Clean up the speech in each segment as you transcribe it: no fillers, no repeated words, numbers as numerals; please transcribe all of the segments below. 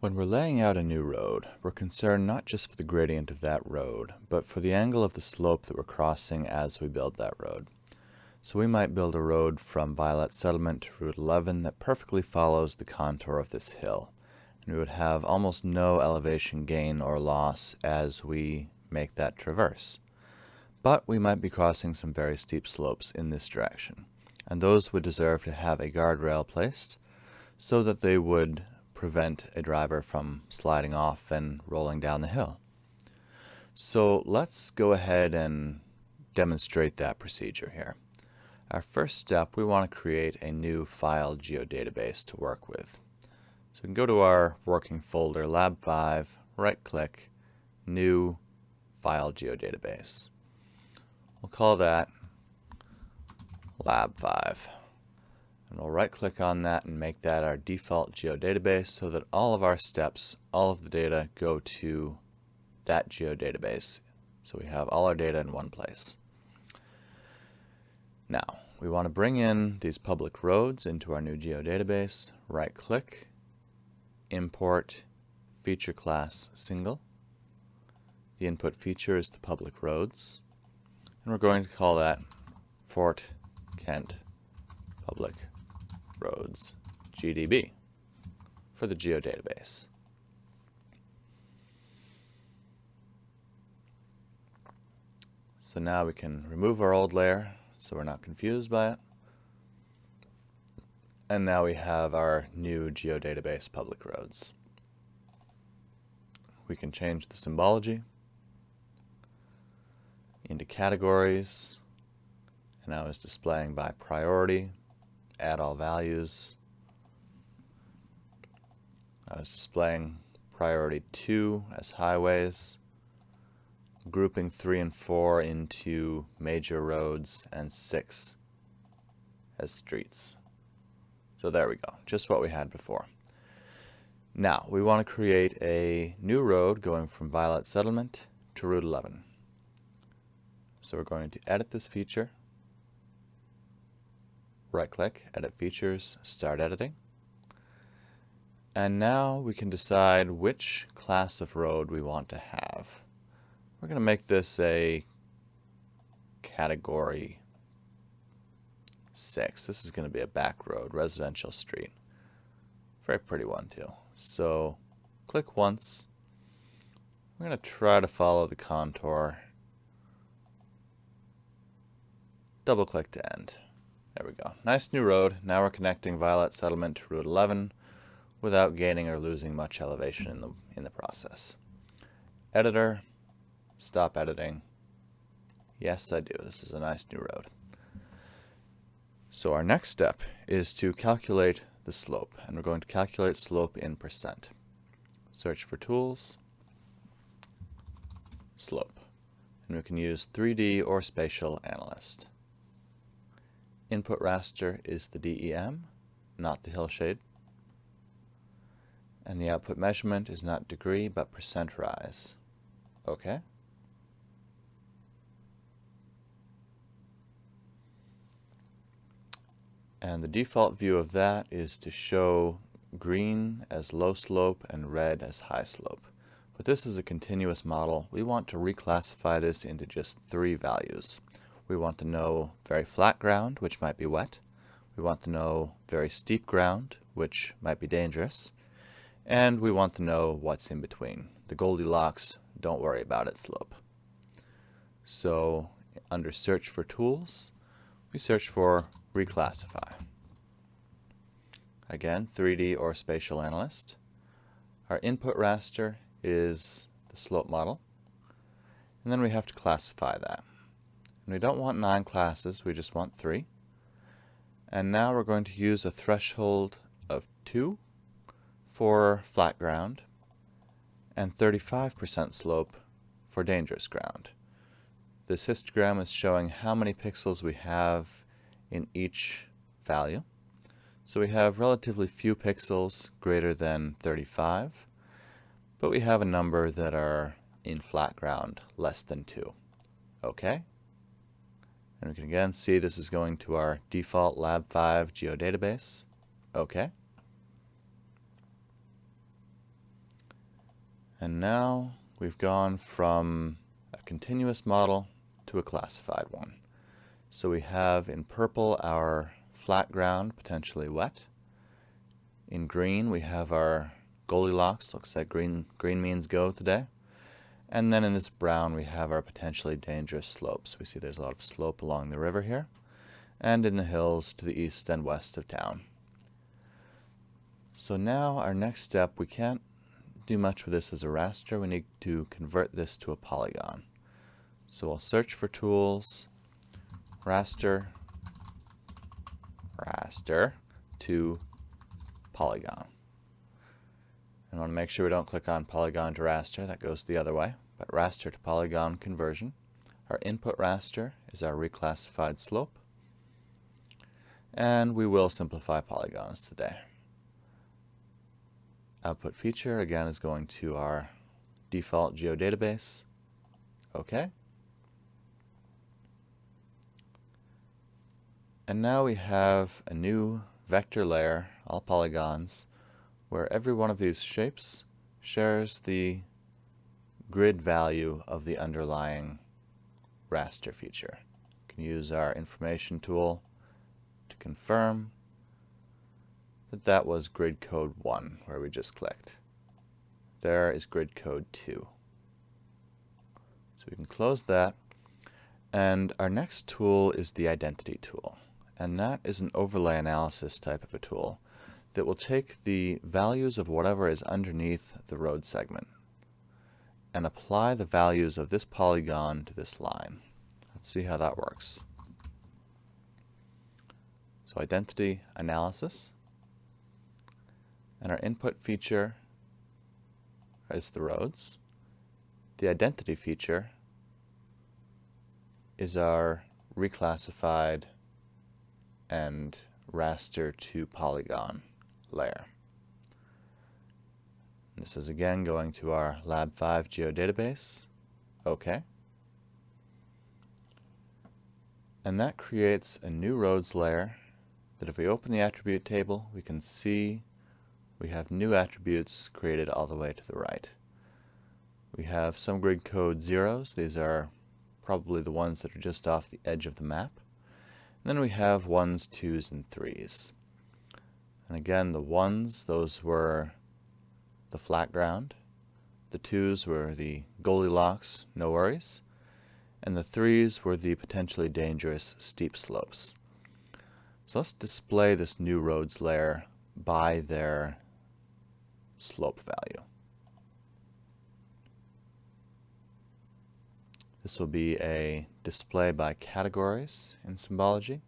When we're laying out a new road, we're concerned not just for the gradient of that road, but for the angle of the slope that we're crossing as we build that road. So we might build a road from Violet Settlement to Route 11 that perfectly follows the contour of this hill. And we would have almost no elevation gain or loss as we make that traverse. But we might be crossing some very steep slopes in this direction, and those would deserve to have a guardrail placed so that they would prevent a driver from sliding off and rolling down the hill. So let's go ahead and demonstrate that procedure here. Our first step, we want to create a new file geodatabase to work with. So we can go to our working folder, Lab 5, right-click, New File Geodatabase. We'll call that Lab 5. And we'll right-click on that and make that our default geodatabase so that all of our steps, all of the data go to that geodatabase. So we have all our data in one place. Now, we want to bring in these public roads into our new geodatabase. Right-click, import feature class single. The input feature is the public roads. And we're going to call that Fort Kent Public Roads GDB for the geodatabase. So now we can remove our old layer so we're not confused by it. And now we have our new geodatabase public roads. We can change the symbology into categories, and now it's displaying by priority. Add all values. I was displaying priority 2 as highways, grouping 3 and 4 into major roads, and 6 as streets. So there we go, just what we had before. Now we want to create a new road going from Violet Settlement to Route 11. So we're going to edit this feature. Right-click, Edit Features, Start Editing. And now we can decide which class of road we want to have. We're going to make this a category 6. This is going to be a back road, residential street. Very pretty one too. So click once. We're going to try to follow the contour. Double click to end. There we go. Nice new road. Now we're connecting Violet Settlement to Route 11 without gaining or losing much elevation in the process. Editor, stop editing. Yes, I do. This is a nice new road. So our next step is to calculate the slope, and we're going to calculate slope in percent. Search for tools, slope, and we can use 3D or spatial analyst. Input raster is the DEM, not the hillshade. And the output measurement is not degree, but percent rise. Okay. And the default view of that is to show green as low slope and red as high slope. But this is a continuous model. We want to reclassify this into just 3 values. We want to know very flat ground, which might be wet. We want to know very steep ground, which might be dangerous. And we want to know what's in between. The Goldilocks, don't worry about it slope. So under search for tools, we search for reclassify. Again, 3D or spatial analyst. Our input raster is the slope model. And then we have to classify that. And we don't want 9 classes, we just want 3. And now we're going to use a threshold of 2 for flat ground and 35% slope for dangerous ground. This histogram is showing how many pixels we have in each value. So we have relatively few pixels greater than 35, but we have a number that are in flat ground less than 2. Okay? And we can again see this is going to our default Lab 5 geodatabase. Okay. And now we've gone from a continuous model to a classified one. So we have in purple our flat ground, potentially wet. In green we have our Goldilocks, looks like green means go today. And then in this brown we have our potentially dangerous slopes. We see there's a lot of slope along the river here, and in the hills to the east and west of town. So now our next step, we can't do much with this as a raster, we need to convert this to a polygon. So we'll search for tools, raster to polygon. And I want to make sure we don't click on polygon to raster, that goes the other way, but raster to polygon conversion. Our input raster is our reclassified slope, and we will simplify polygons today. Output feature, again, is going to our default Geodatabase. OK. And now we have a new vector layer, all polygons, where every one of these shapes shares the grid value of the underlying raster feature. We can use our information tool to confirm that was grid code 1, where we just clicked. There is grid code 2. So we can close that. And our next tool is the identity tool. And that is an overlay analysis type of a tool that will take the values of whatever is underneath the road segment and apply the values of this polygon to this line. Let's see how that works. So identity analysis. And our input feature is the roads. The identity feature is our reclassified and raster to polygon layer. And this is again going to our Lab 5 Geodatabase. OK. And that creates a new roads layer that if we open the attribute table, we can see we have new attributes created all the way to the right. We have some grid code zeros. These are probably the ones that are just off the edge of the map. And then we have 1s, 2s, and 3s. And again, the 1s, those were the flat ground. The 2s were the Goldilocks, no worries. And the 3s were the potentially dangerous steep slopes. So let's display this new roads layer by their slope value. This will be a display by categories in symbology,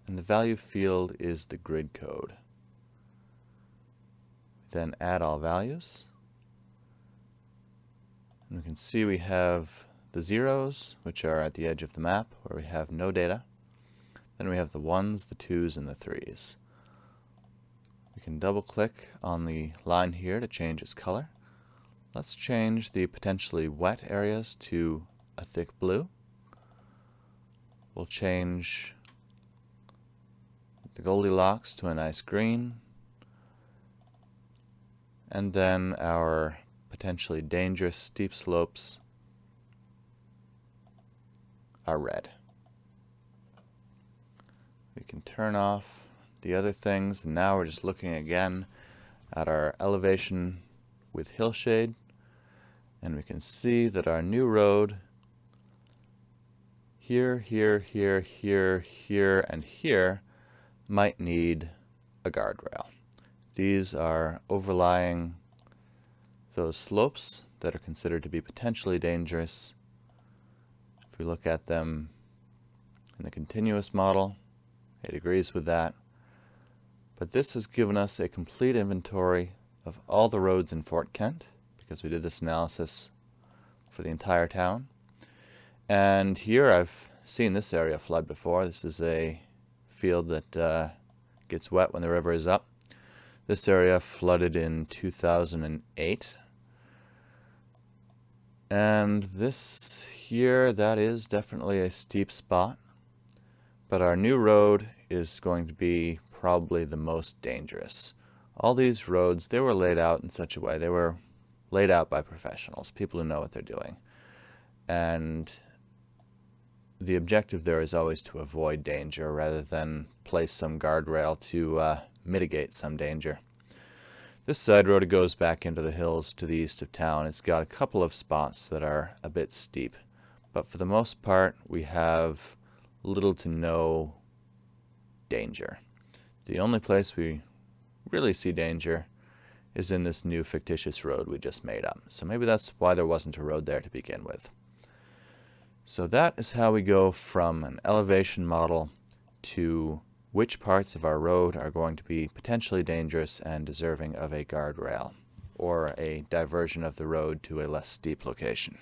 and the value field is the grid code. Then add all values, and we can see we have the zeros, which are at the edge of the map where we have no data. Then we have the 1s, the 2s, and the 3s. We can double click on the line here to change its color. Let's change the potentially wet areas to a thick blue. We'll change the Goldilocks to a nice green. And then our potentially dangerous steep slopes are red. We can turn off the other things, and now we're just looking again at our elevation with hillshade, and we can see that our new road here, here, here, here, here, and here might need a guardrail. These are overlying those slopes that are considered to be potentially dangerous. If we look at them in the continuous model, it agrees with that. But this has given us a complete inventory of all the roads in Fort Kent, because we did this analysis for the entire town. And here I've seen this area flood before. This is a field that gets wet when the river is up. This area flooded in 2008. And this here, that is definitely a steep spot. But our new road is going to be probably the most dangerous. All these roads, they were laid out in such a way, they were laid out by professionals, people who know what they're doing. And the objective there is always to avoid danger rather than place some guardrail to mitigate some danger. This side road goes back into the hills to the east of town. It's got a couple of spots that are a bit steep, but for the most part we have little to no danger. The only place we really see danger is in this new fictitious road we just made up. So maybe that's why there wasn't a road there to begin with. So that is how we go from an elevation model to which parts of our road are going to be potentially dangerous and deserving of a guardrail, or a diversion of the road to a less steep location.